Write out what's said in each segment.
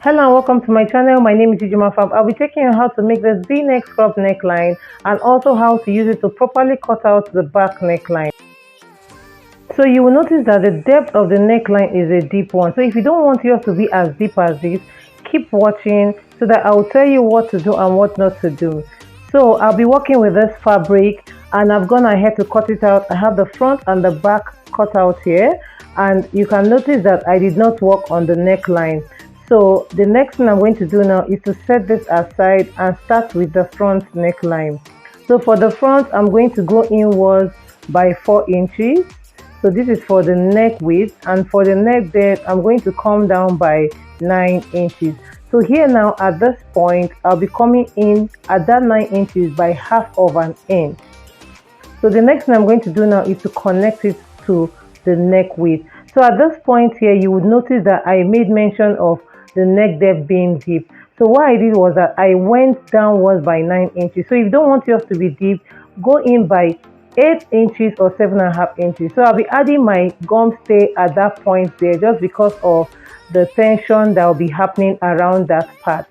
Hello and welcome to my channel. My name is Ijima Fab. I'll be taking you how to make this V-neck scrub neckline and also how to use it to properly cut out the back neckline. So you will notice that the depth of the neckline is a deep one. So if you don't want yours to be as deep as this, keep watching so that I'll tell you what to do and what not to do. So I'll be working with this fabric and I've gone ahead to cut it out. I have the front and the back cut out here, and you can notice that I did not work on the neckline. So the next thing I'm going to do now is to set this aside and start with the front neckline. So for the front, I'm going to go inwards by 4 inches. So this is for the neck width, and for the neck depth, I'm going to come down by 9 inches. So here now at this point, I'll be coming in at that 9 inches by half of an inch. So the next thing I'm going to do now is to connect it to the neck width. So at this point here, you would notice that I made mention of the neck depth being deep. So what I did was that I went downwards by 9 inches. So if you don't want yours to be deep, go in by 8 inches or 7.5 inches. So I'll be adding my gum stay at that point there just because of the tension that will be happening around that part.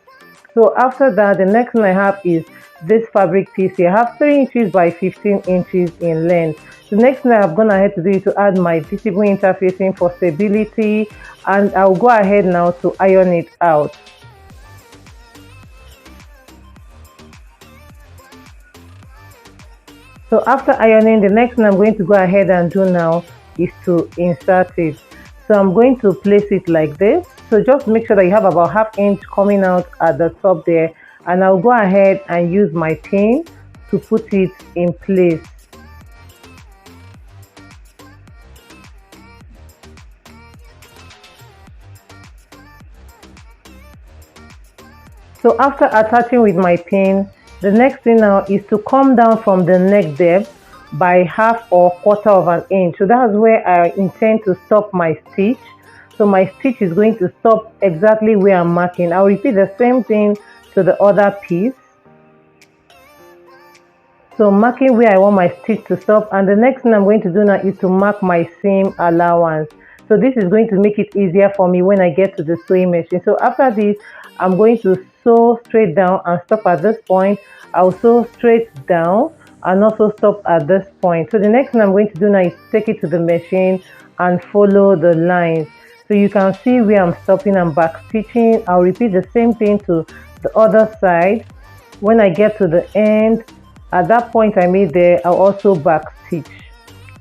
So after that, the next thing I have is this fabric piece here. I have 3 inches by 15 inches in length. The next thing I've gone ahead to do is to add my visible interfacing for stability, and I'll go ahead now to iron it out. So after ironing, the next thing I'm going to go ahead and do now is to insert it. So I'm going to place it like this. So just make sure that you have about ½ inch coming out at the top there, and I'll go ahead and use my pin to put it in place. So after attaching with my pin, the next thing now is to come down from the neck depth by half or quarter of an inch. So that's where I intend to stop my stitch. So my stitch is going to stop exactly where I'm marking. I'll repeat the same thing to the other piece. So marking where I want my stitch to stop, and the next thing I'm going to do now is to mark my seam allowance. So this is going to make it easier for me when I get to the sewing machine. So after this, I'm going to sew straight down and stop at this point. I'll sew straight down and also stop at this point. So the next thing I'm going to do now is take it to the machine and follow the lines. So you can see where I'm stopping and back stitching. I'll repeat the same thing to the other side. When I get to the end, at that point I made there, I'll also back stitch.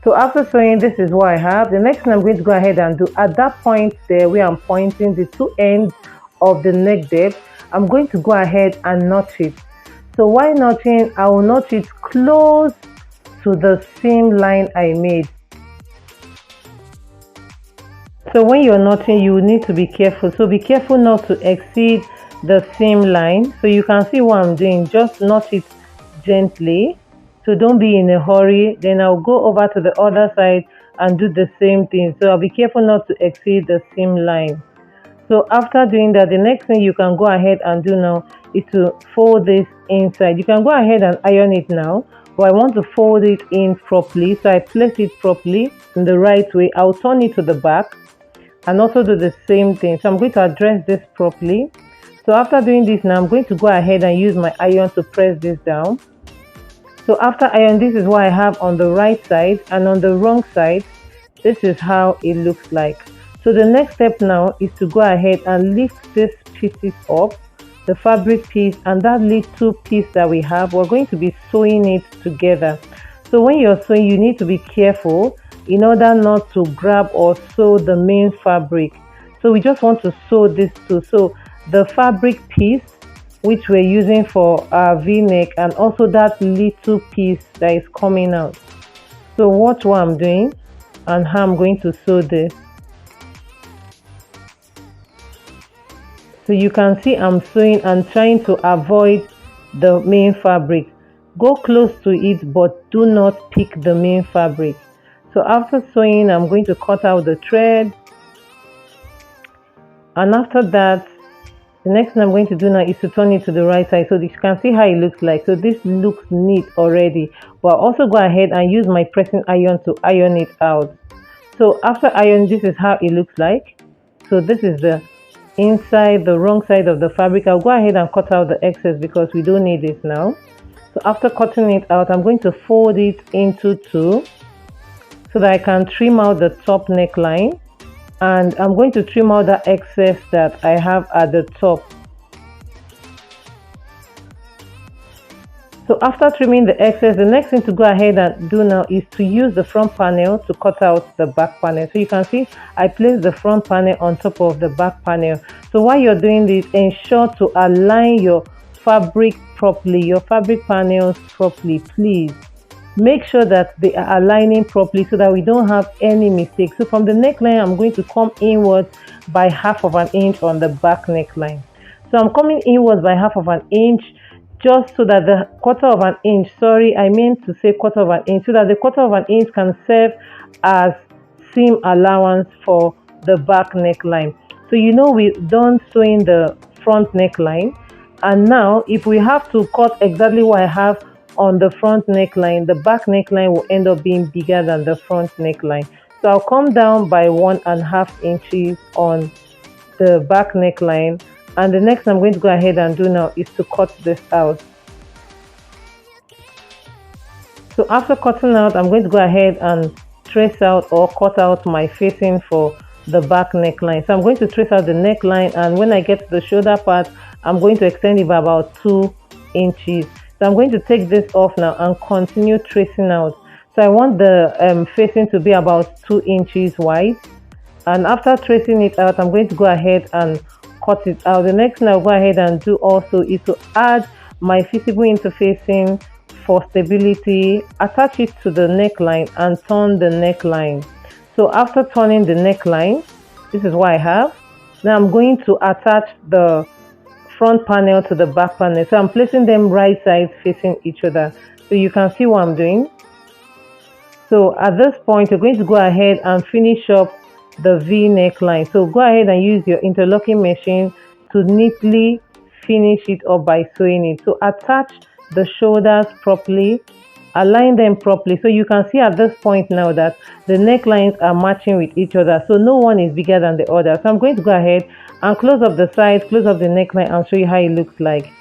So after sewing, this is what I have. The next thing I'm going to go ahead and do at that point there where I'm pointing the two ends of the neck depth, I'm going to go ahead and notch it. So while notching, I will notch it close to the seam line I made. So when you're notching, you need to be careful. So be careful not to exceed the seam line. So you can see what I'm doing. Just notch it gently. So don't be in a hurry. Then I'll go over to the other side and do the same thing. So I'll be careful not to exceed the seam line. So after doing that, the next thing you can go ahead and do now is to fold this inside. You can go ahead and iron it now, but I want to fold it in properly. So I place it properly in the right way. I'll turn it to the back and also do the same thing. So I'm going to address this properly. So after doing this now, I'm going to go ahead and use my iron to press this down. So after iron, this is what I have on the right side, and on the wrong side, this is how it looks like. So the next step now is to go ahead and lift these pieces up, the fabric piece and that little piece that we have. We're going to be sewing it together. So when you're sewing, you need to be careful in order not to grab or sew the main fabric. So we just want to sew this too. So the fabric piece which we're using for our V-neck, and also that little piece that is coming out. So watch what I'm doing and how I'm going to sew this. So you can see I'm sewing and trying to avoid the main fabric. Go close to it, but do not pick the main fabric. So after sewing, I'm going to cut out the thread, and after that, the next thing I'm going to do now is to turn it to the right side so that you can see how it looks like. So this looks neat already, but I'll also go ahead and use my pressing iron to iron it out. So after iron, this is how it looks like. So this is the inside the wrong side of the fabric, I'll go ahead and cut out the excess because we don't need it now. So after cutting it out, I'm going to fold it into two so that I can trim out the top neckline, and I'm going to trim out the excess that I have at the top. So after trimming the excess, the next thing to go ahead and do now is to use the front panel to cut out the back panel. So you can see I placed the front panel on top of the back panel. So while you're doing this, ensure to align your fabric properly, your fabric panels properly, please. Make sure that they are aligning properly so that we don't have any mistakes. So from the neckline, I'm going to come inwards by 1/2 of an inch on the back neckline. So I'm coming inwards by 1/2 of an inch, just so that the 1/4 of an inch, sorry, I meant to say 1/4 of an inch, so that the 1/4 of an inch can serve as seam allowance for the back neckline. So you know we've done sewing the front neckline, and now if we have to cut exactly what I have on the front neckline, the back neckline will end up being bigger than the front neckline. So I'll come down by 1.5 inches on the back neckline, and the next I'm going to go ahead and do now is to cut this out. So after cutting out, I'm going to go ahead and trace out or cut out my facing for the back neckline. So I'm going to trace out the neckline, and when I get to the shoulder part, I'm going to extend it by about 2 inches. So I'm going to take this off now and continue tracing out. So I want the facing to be about 2 inches wide, and after tracing it out, I'm going to go ahead and cut it out. The next thing I'll go ahead and do also is to add my visible interfacing for stability, attach it to the neckline and turn the neckline. So after turning the neckline, this is what I have. Now I'm going to attach the front panel to the back panel. So I'm placing them right sides facing each other, so you can see what I'm doing. So at this point, you're going to go ahead and finish up the V neckline. So go ahead and use your interlocking machine to neatly finish it up by sewing it. So attach the shoulders properly, align them properly, so you can see at this point now that the necklines are matching with each other, so no one is bigger than the other. So I'm going to go ahead and close up the sides, close up the neckline, and show you how it looks like.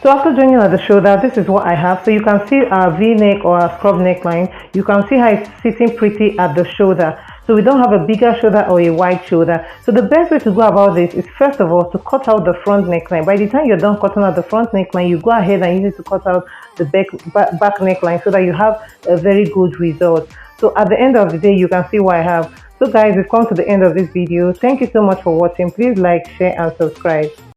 So after joining at the shoulder, this is what I have. So you can see a V-neck or a scrub neckline. You can see how it's sitting pretty at the shoulder. So we don't have a bigger shoulder or a wide shoulder. So the best way to go about this is, first of all, to cut out the front neckline. By the time you're done cutting out the front neckline, you go ahead and use it to cut out the back neckline so that you have a very good result. So at the end of the day, you can see what I have. So guys, we've come to the end of this video. Thank you so much for watching. Please like, share, and subscribe.